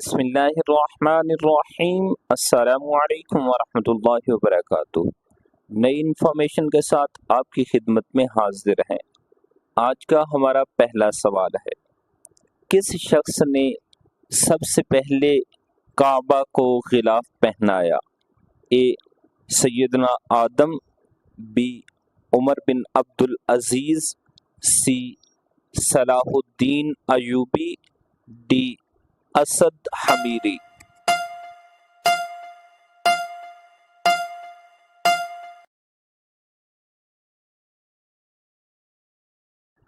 بسم اللہ الرحمن الرحیم۔ السلام علیکم ورحمۃ اللہ وبرکاتہ۔ نئی انفارمیشن کے ساتھ آپ کی خدمت میں حاضر ہیں۔ آج کا ہمارا پہلا سوال ہے، کس شخص نے سب سے پہلے کعبہ کو غلاف پہنایا؟ اے سیدنا آدم، بی عمر بن عبد العزیز، سی صلاح الدین ایوبی، ڈی اسد حمیری۔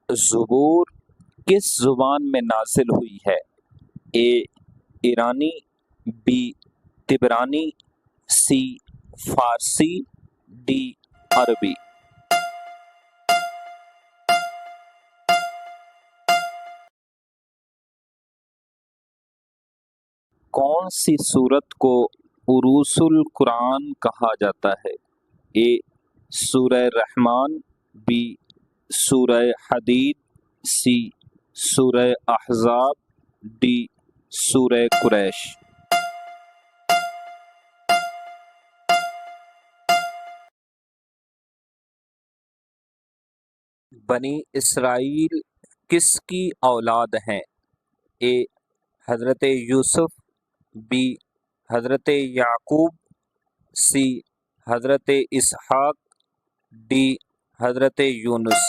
زبور کس زبان میں نازل ہوئی ہے؟ اے ایرانی، be Tabarani, C Farsi, D عربی۔ کون سی سورت کو عروس القرآن کہا جاتا ہے؟ اے سورہ رحمان، بی سورہ حدید، سی سورہ احزاب، ڈی سورہ قریش۔ بنی اسرائیل کس کی اولاد ہیں؟ اے حضرت یوسف، بی حضرت یعقوب، سی حضرت اسحاق، ڈی حضرت یونس۔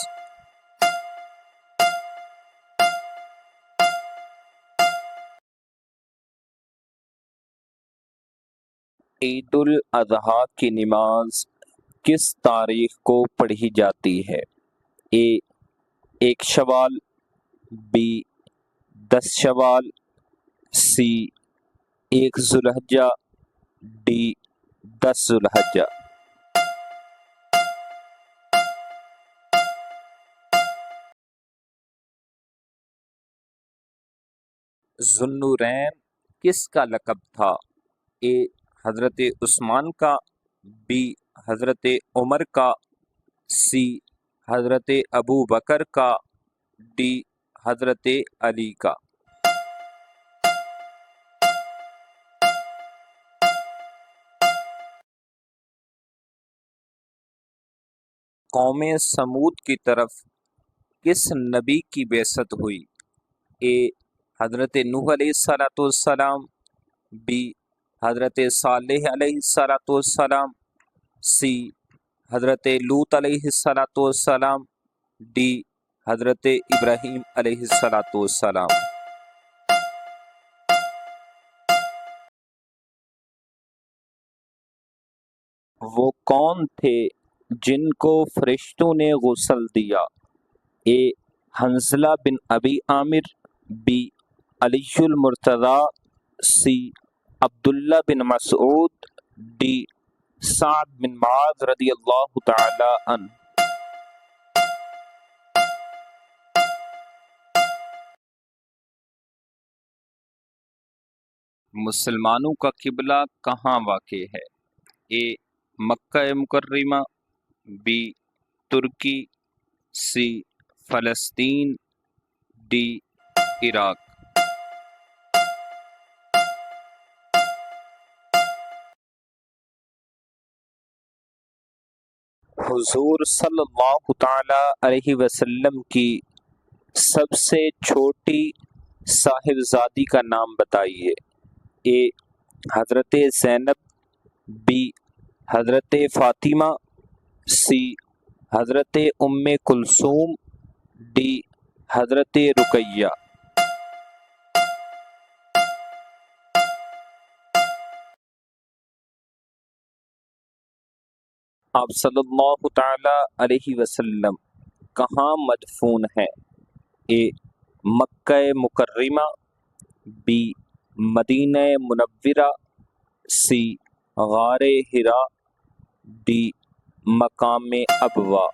عید الاضحیٰ کی نماز کس تاریخ کو پڑھی جاتی ہے؟ اے 1 شوال، be 10 Shawwal, C 1 Dhul Hijjah, D 10 ذوالحجہ۔ ذوالنورین کس کا لقب تھا؟ اے حضرت عثمان کا، بی حضرت عمر کا، سی حضرت ابو بکر کا، ڈی حضرت علی کا۔ قوم سمود کی طرف کس نبی کی بعثت ہوئی؟ اے حضرت نوح علیہ السلام، بی حضرت صالح علیہ السلام، سی حضرت لوط علیہ السلام، ڈی حضرت ابراہیم علیہ السلام۔ وہ کون تھے جن کو فرشتوں نے غسل دیا؟ اے حنظلہ بن ابی عامر، be Ali al-Murtaza, C Abdullah bin Masood, D سعد بن معاذ رضی اللہ تعالی عنہ۔ مسلمانوں کا قبلہ کہاں واقع ہے؟ اے مکہ مکرمہ، بی ترکی، سی فلسطین، ڈی عراق۔ حضور صلی اللہ تعالی علیہ وسلم کی سب سے چھوٹی صاحبزادی کا نام بتائیے۔ اے حضرت زینب، بی حضرت فاطمہ، سی حضرت ام کلثوم، ڈی حضرت رقیہ۔ آپ صلی اللہ تعالی علیہ وسلم کہاں مدفون ہیں؟ اے مکہ مکرمہ، بی مدینہ منورہ، سی غار حرا، ڈی مقام ابوا۔